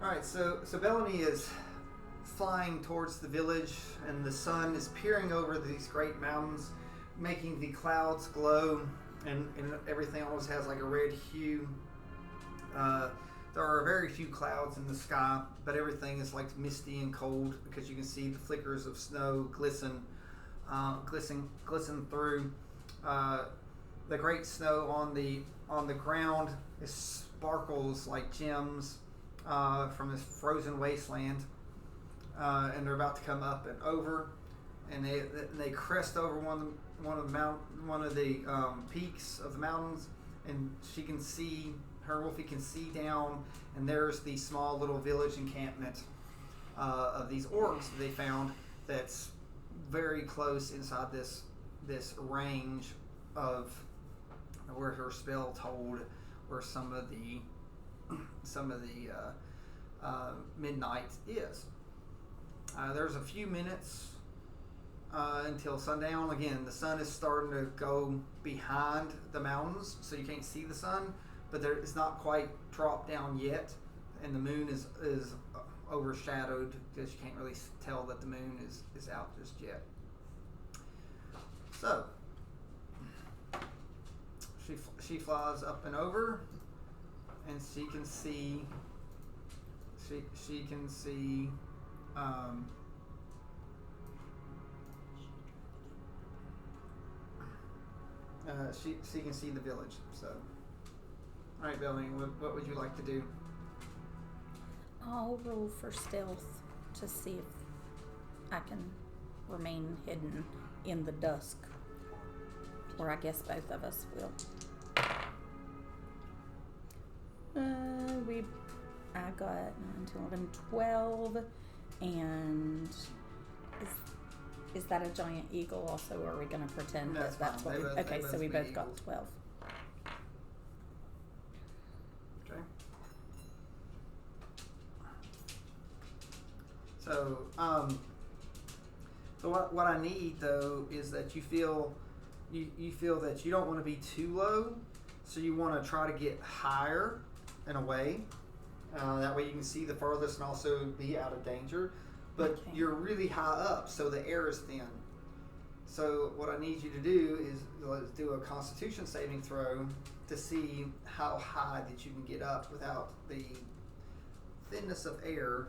Alright, so Bellamy is flying towards the village, and the sun is peering over these great mountains, making the clouds glow, and everything almost has like a red hue. There are very few clouds in the sky, but everything is like misty and cold because you can see the flickers of snow glisten through. The great snow on the ground sparkles like gems from this frozen wasteland, and they're about to come up and over, and they crest over one of the peaks of the mountains, and Wolfie can see down, and there's the small little village encampment of these orcs they found that's very close inside this range of where her spell told where some of the midnight is. There's a few minutes until sundown. Again, the sun is starting to go behind the mountains, so you can't see the sun, but it's not quite dropped down yet, and the moon is overshadowed because you can't really tell that the moon is out just yet. So she flies up and over, and she can see she can see the village. So, all right, Bellamy, what would you like to do? I'll roll for stealth to see if I can remain hidden in the dusk, or I guess both of us will. I got 9, 10, 11, 12, and is that a giant eagle also, or are we going to pretend that's what okay, so we both got 12. Okay. So, what I need though is that you feel that you don't want to be too low, so you want to try to get higher in a way. That way you can see the farthest and also be out of danger. But okay, you're really high up, so the air is thin. So what I need you to do is do a Constitution saving throw to see how high that you can get up without the thinness of air.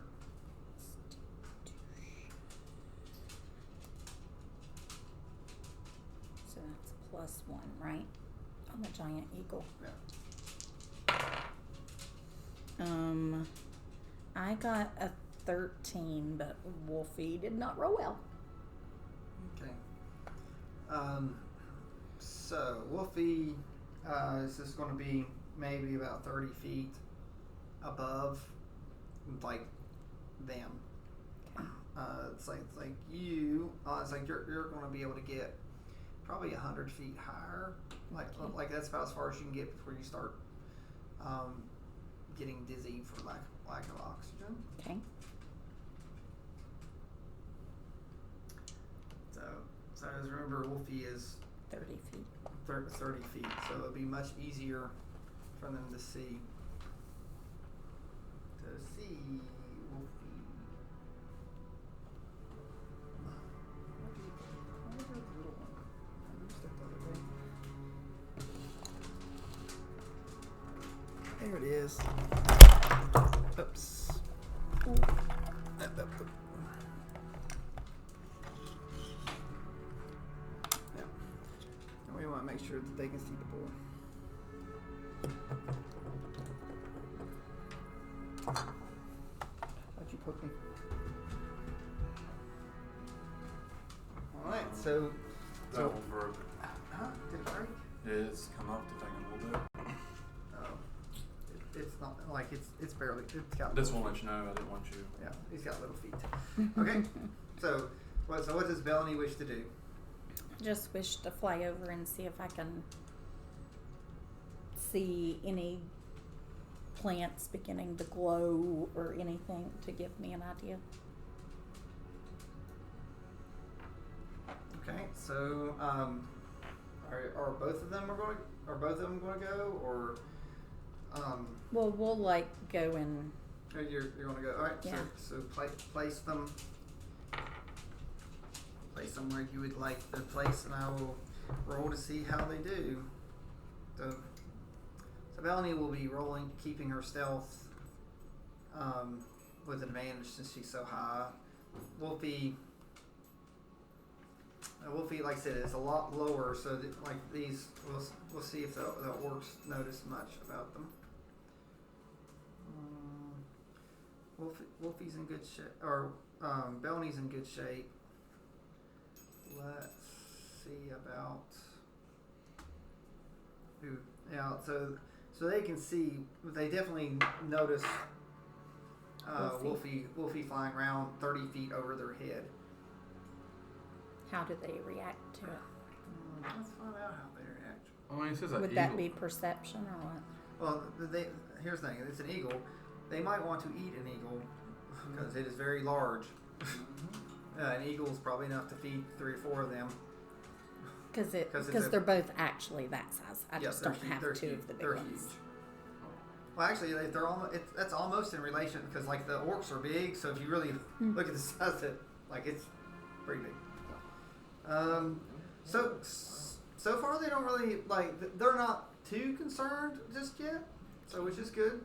So that's +1, right? On the giant eagle. Yeah. I got a 13, but Wolfie did not roll well. Okay. So Wolfie is just going to be maybe about 30 feet above, like them. Okay. It's like you. It's like you're going to be able to get probably 100 feet higher. Like that's about as far as you can get before you start getting dizzy for lack of oxygen. Okay. So as remember, Wolfie is 30 feet. 30 feet, so it'll be much easier for them to see. Wolfie. Where's the little one? I used it the other day. There it is. Oops. Yeah. And we want to make sure that they can see the board. How'd you poke me? Alright, so that one broke. Huh? Did it break? Yeah, it's come off the thing a little bit. It's not like it's barely. It's got. Just want to let you know I didn't want you. Yeah, he's got little feet. Okay, so what does Bellamy wish to do? Just wish to fly over and see if I can see any plants beginning to glow or anything to give me an idea. Okay, so are both of them going to go, or Well, we'll like go in You're going to go. All right. Yeah. So place them. Place them where you would like to place, and I will roll to see how they do. So Melanie will be rolling, keeping her stealth with advantage since she's so high. Wolfie, like I said, is a lot lower, so that, like these, we'll see if the orcs notice much about them. Wolfie's in good shape, or Belny's in good shape. Let's see about who. Yeah, so they can see. They definitely notice Wolfie flying around 30 feet over their head. How do they react to it? Let's find out how they react. I mean, it says an Would eagle. that be perception or what? Well, here's the thing. It's an eagle. They might want to eat an eagle because it is very large. An eagle is probably enough to feed 3 or 4 of them. Because they're both actually that size. I just don't have 2 of the big they're ones. Huge. Well, actually, they're almost. That's almost in relation because like the orcs are big. So if you really look at the size of it, like it's pretty big. So far they don't really they're not too concerned just yet. So which is good.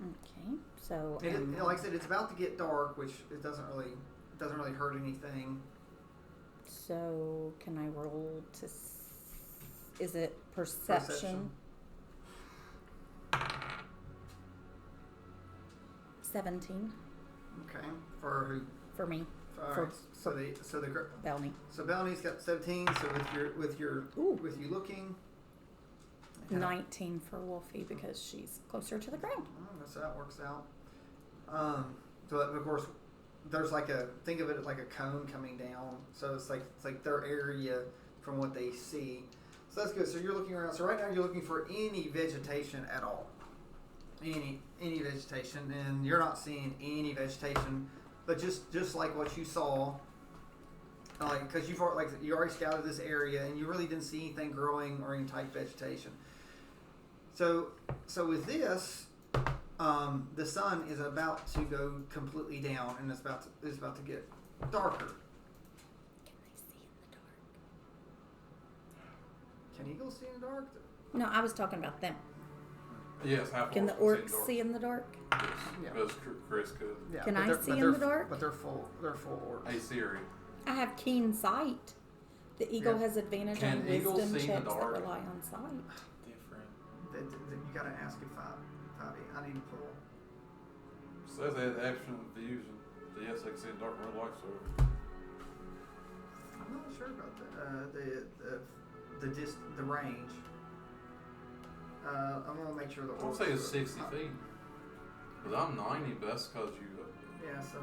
Okay, so like I said, it's about to get dark, which it doesn't really hurt anything. So can I roll to? Is it perception? 17. Okay, for who? For me. So the Belny. So Belny's got 17. So with you looking. 19 for Wolfie because she's closer to the ground. So that works out. So of course, there's think of it like a cone coming down. So it's like their area from what they see. So that's good. So you're looking around. So right now you're looking for any vegetation at all. Any vegetation, and you're not seeing any vegetation, but just like what you saw. Because you already scouted this area and you really didn't see anything growing or any type of vegetation. So with this, the sun is about to go completely down and it's about to get darker. Can I see in the dark? Can eagles see in the dark? No, I was talking about them. Yes, half Can the orcs see in the dark? Yes, Yeah. because Chris could. Yeah, Can I see in the dark? But they're full orcs. Hey Siri. I have keen sight. The eagle has advantage Can on eagles wisdom see in the checks that dark? rely on sight. Different. You gotta ask if I need to pull. Says they had action views, and yes, they can see in dark real life. So I'm not sure about the range. I'm gonna make sure the I'll orcs say it's are- 60 feet. Cause I'm 90, but that's cause you. Yeah, so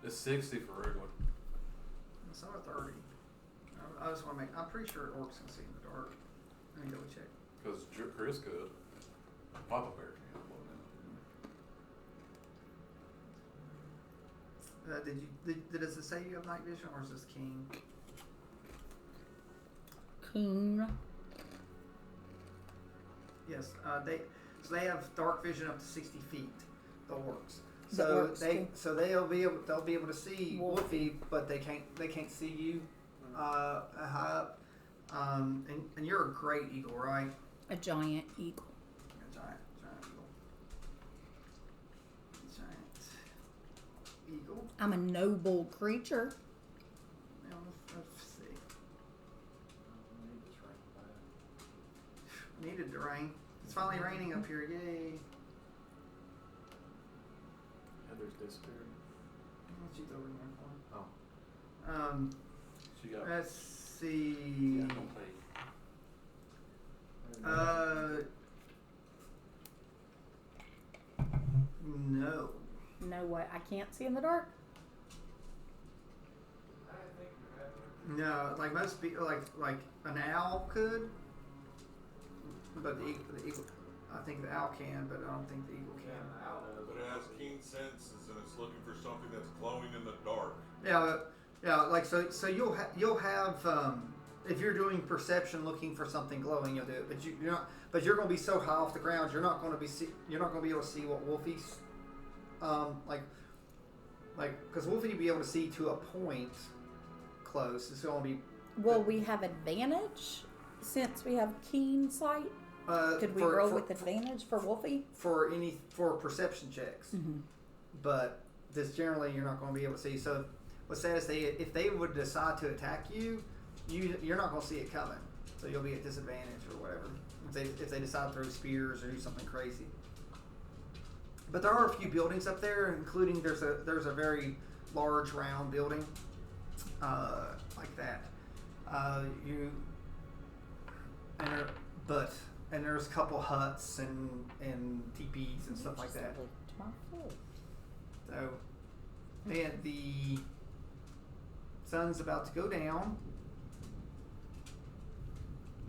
It's 60 for regular. some are 30. I just want to I'm pretty sure orcs can see in the dark. Let me double check. Cause Chris could. Papa Bear can. Did it say you have night vision or is this keen? Keen. Yes, they have dark vision up to 60 feet. The orcs. So they'll be able to see Wolfie, but they can't see you high up. And you're a great eagle, right? A giant eagle. A giant eagle. Giant eagle. I'm a noble creature. Now, let's see. Needed to rain. It's finally raining up here. Yay. Heather's disappeared. She's over there for me. Oh. She got. Let's see. Yeah, don't pay. No. No way. I can't see in the dark. No, like most people, like an owl could, but the eagle, I think the owl can, but I don't think the eagle can. But it has keen senses and it's looking for something that's glowing in the dark. Yeah, like so you'll have if you're doing perception looking for something glowing, you'll do it. But you're going to be so high off the ground, you're not going to be able to see what Wolfie's because Wolfie you'd be able to see to a point close. It's going to be. Will we have advantage since we have keen sight? Could we roll with advantage for Wolfie? For perception checks, but this generally you're not going to be able to see. So what's sad is if they would decide to attack you, you're not going to see it coming. So you'll be at disadvantage or whatever if they decide to throw spears or do something crazy. But there are a few buildings up there, including there's a very large round building like that. And there's a couple huts and teepees and stuff like that. So, and the sun's about to go down.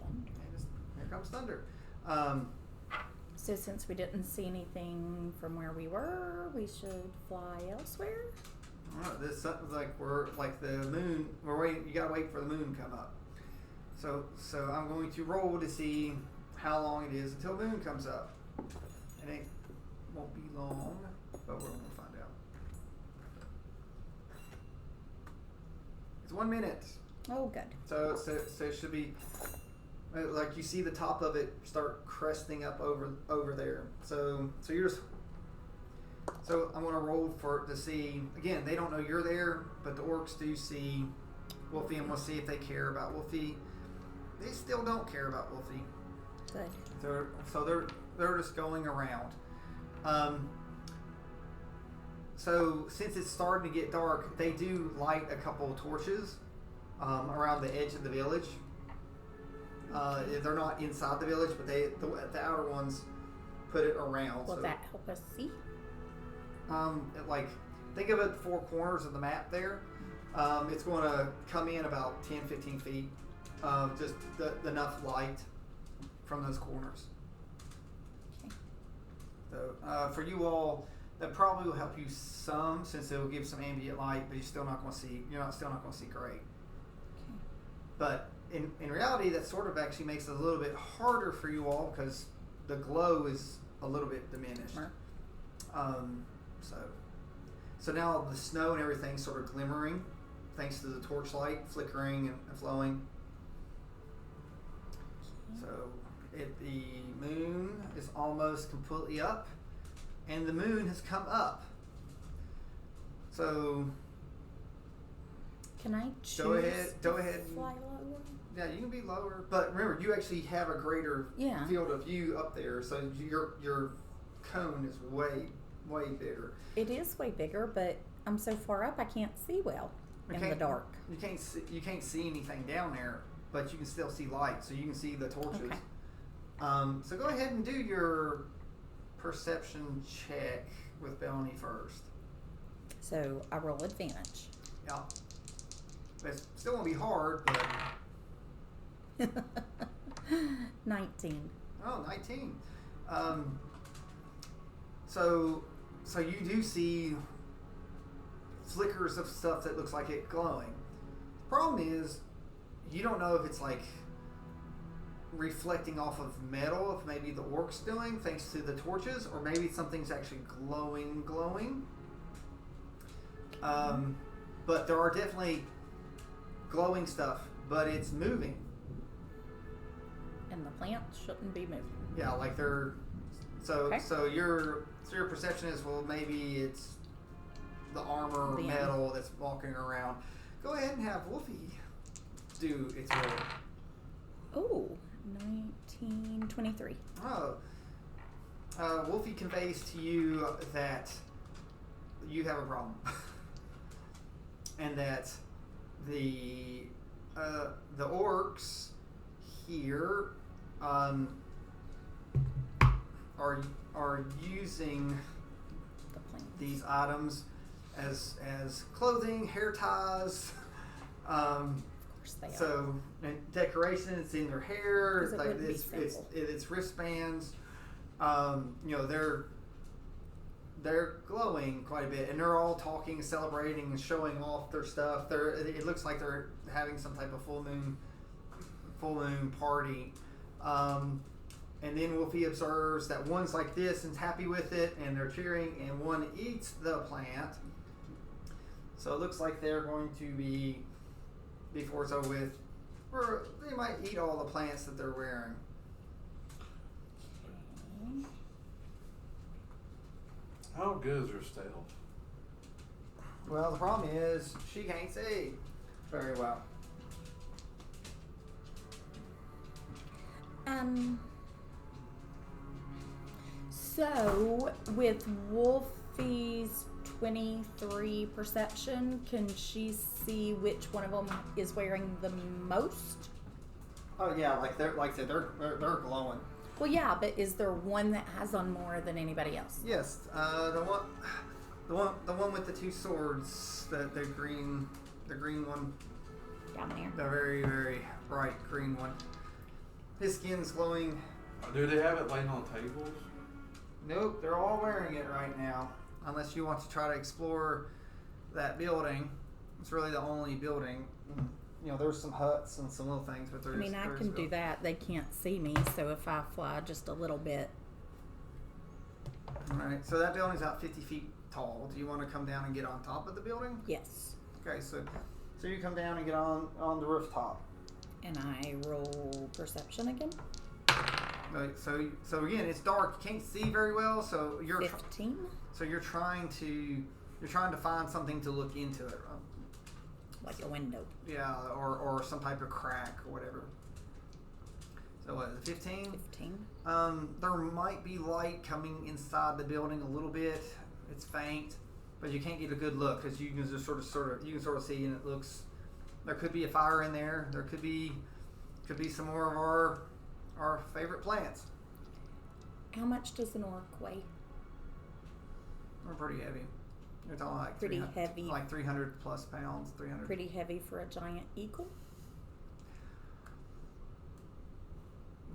And here comes thunder. So since we didn't see anything from where we were, we should fly elsewhere? This we're like the moon. We're waiting. You gotta wait for the moon to come up. So I'm going to roll to see how long it is until the moon comes up. And it won't be long, but we're gonna find out. It's 1 minute. Oh, good. So it should be like you see the top of it start cresting up over there. So you're just. So I'm going to roll to see, again, they don't know you're there, but the orcs do see Wolfie, and we'll see if they care about Wolfie. They still don't care about Wolfie. Good. They're just going around. So since it's starting to get dark, they do light a couple of torches around the edge of the village. They're not inside the village, but the outer ones put it around. Will that help us see? Think of it 4 corners of the map there. It's going to come in about 10-15 feet. Just enough light from those corners. Okay. So for you all, that probably will help you some, since it will give some ambient light, but you're still not going to see. Still not going to see great. Okay. But in reality, that sort of actually makes it a little bit harder for you all because the glow is a little bit diminished. Sure. So now the snow and everything's sort of glimmering thanks to the torchlight flickering and flowing. So the moon is almost completely up, and the moon has come up. So can I choose go ahead and fly lower? Yeah, you can be lower, but remember you actually have a greater field of view up there, so your cone is way bigger. It is way bigger, but I'm so far up I can't see well in the dark. You can't see anything down there, but you can still see light, so you can see the torches. Okay. So go ahead and do your perception check with Bellany first. So I roll advantage. Yeah. It's still gonna be hard, but 19. Oh, 19. So you do see flickers of stuff that looks like it glowing. The problem is you don't know if it's like reflecting off of metal, if maybe the orcs doing thanks to the torches, or maybe something's actually glowing. But there are definitely glowing stuff, but it's moving. And the plants shouldn't be moving. Yeah, like they're Okay. So your perception is, well, maybe it's the armor or metal that's walking around. Go ahead and have Wolfie do its roll. Oh, 1923. Oh. Wolfie conveys to you that you have a problem. And that the orcs here are using these items as clothing, hair ties, Of course they so and decoration. It's in their hair. It Like would be it's simple. it's wristbands. They're glowing quite a bit, and they're all talking, celebrating, and showing off their stuff. It looks like they're having some type of full moon party, And then Wolfie observes that one's like this and's happy with it, and they're cheering, and one eats the plant. So it looks like they're going to be, before it's over with, or they might eat all the plants that they're wearing. How good is your stealth? Well, the problem is she can't see very well. So with Wolfie's 23 perception, can she see which one of them is wearing the most? Oh yeah, like I said, they're glowing. Well, yeah, but is there one that has on more than anybody else? Yes, the one with the two swords, the green one, Down there. the very very bright green one. His skin's glowing. Do they have it laying on tables? Nope, they're all wearing it right now. Unless you want to try to explore that building. It's really the only building. You know, there's some huts and some little things, but there's. I mean, I can do that. They can't see me, so if I fly just a little bit. All right, so that building's about 50 feet tall. Do you want to come down and get on top of the building? Yes. Okay, so you come down and get on the rooftop. And I roll perception again. Right, so again, it's dark. You can't see very well. So you're 15. So you're trying to find something to look into it. Like a window. Yeah, or some type of crack or whatever. So what is it, 15? 15. There might be light coming inside the building a little bit. It's faint, but you can't get a good look because you can just sort of see, and it looks. There could be a fire in there. There could be some more of our favorite plants. How much does an orc weigh? They're pretty heavy. You're talking like Pretty heavy. like 300 plus pounds. 300. Pretty heavy for a giant eagle.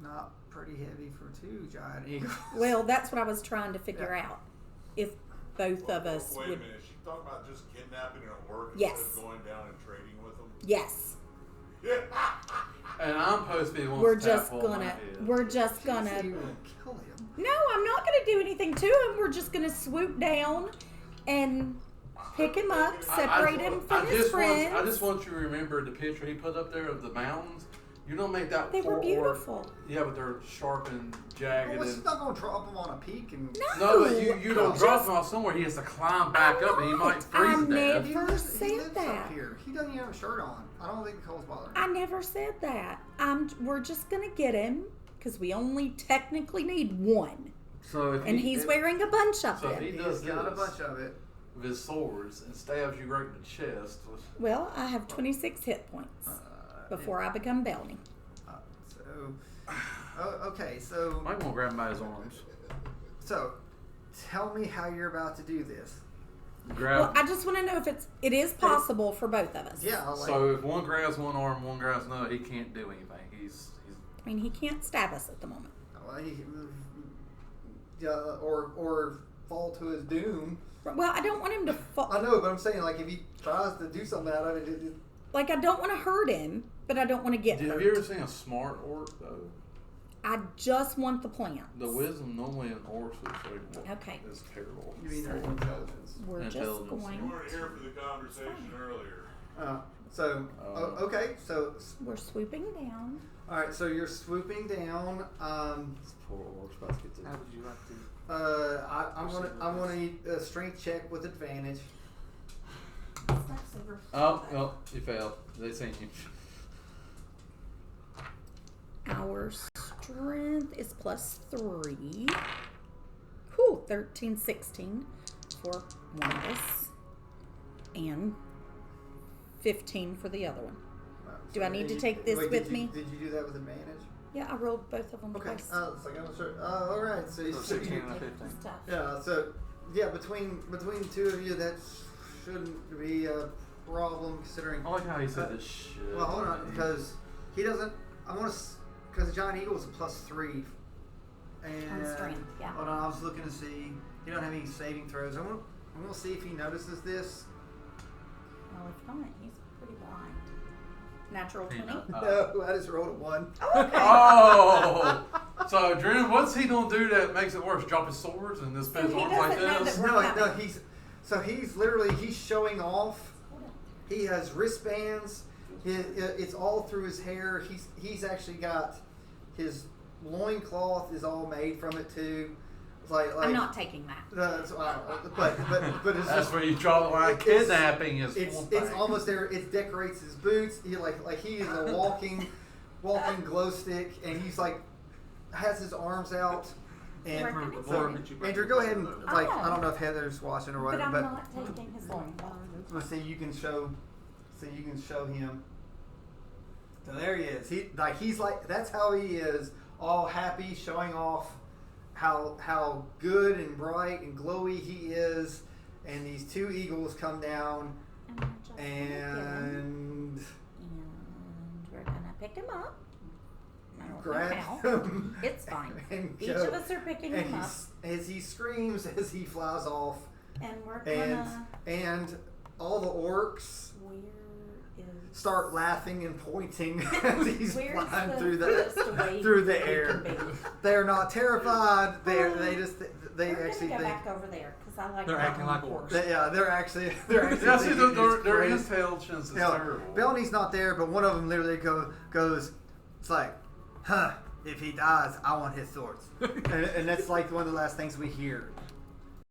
Not pretty heavy for two giant eagles. Well, that's what I was trying to figure out. If both of us Wait would. a minute, is she talking about just kidnapping an orc Yes. instead of going down and trading with them? Yes. And I'm supposed to be the one We're with just tadpole in my gonna. head. We're just She gonna. said you were gonna kill him. No, I'm not gonna do anything to him. We're just gonna swoop down and pick him up, separate him from his friends. I just want you to remember the picture he put up there of the mountains. You don't make that. They were poor beautiful. Orc, yeah, but they're sharp and jagged. Well, she's and, not gonna drop him on a peak and. no, but you don't just- drop him off somewhere. He has to climb back up, and he might freeze I to death. never said lives that. Up here. He doesn't even have a shirt on. I don't think the cold's bothering him. I never said that. We're just gonna get him because we only technically need one, So if and he's wearing a bunch of So if he them. does He's got a this bunch of it. with his swords and stabs you right in the chest. Well, I have 26 hit points before I become Belny. Okay, so Might want to grab him by his arms. tell me how you're about to do this. Grab. Well, I just want to know if it is possible for both of us. Yeah, like, So if one grabs one arm, one grabs another, he can't do anything. He's I mean, he can't stab us at the moment. well, or fall to his doom. Well, I don't want him to fall. I know, but I'm saying like if he tries to do something out of it, Like, I don't want to hurt him, but I don't want to get hurt. Have you ever seen a smart orc though? I just want the plants. The wisdom normally in orcs Okay. is terrible. you mean their intelligence. We're just Intelligence. You going. weren't here for the conversation earlier. Okay, so We're swooping down. all right, so you're swooping down. This poor orc's about to get to. How would you like to? I'm gonna need a strength check with advantage. Oh, well, you failed. They seen you. Our strength is +3. Whew, 13, 16 for one of us. And 15 for the other one. Do I need to take this Wait, with me? Did you do that with advantage? Yeah, I rolled both of them Okay. twice. It's like I'm sure. All right. So, So 16 and 15. It's tough. yeah. So yeah, between the two of you, that shouldn't be a problem considering. I like how he said this shit. Well, hold on, because he doesn't. I want to, because the giant eagle is a +3. And On strength, yeah. Hold on, I was looking to see. He don't have any saving throws. I'm gonna see if he notices this. Well, if not, he's pretty blind. Natural 20. No, I just rolled a 1. Oh! So, Drew, what's he gonna do that makes it worse? Drop his swords and just put his he arms like doesn't know this? that we're- No, he's literally showing off. He has wristbands. It's all through his hair. He's actually got his loincloth is all made from it too. It's like I'm not taking that. But it's That's just, where you draw the line. Kidnapping is one thing. it's almost there. It decorates his boots. He he is a walking glow stick, and he's like has his arms out. And Andrew, go ahead and I don't know if Heather's watching or whatever, But I'm not taking his loincloth. let's see. You can show him. So there he is. He's like that's how he is, all happy, showing off how good and bright and glowy he is. And these 2 eagles come down, and we're gonna pick him up. grab him. It's fine. And Each of us are picking him up. As he screams as he flies off. And we're gonna. And all the orcs start laughing and pointing as he's flying through the air. They're not terrified. They actually go think back over there because I like. They're acting like orcs. they're actually. Yeah, see, thinking it's their great. intelligence is terrible. Belny's not there, but one of them literally goes. It's like, if he dies, I want his swords, and that's like one of the last things we hear.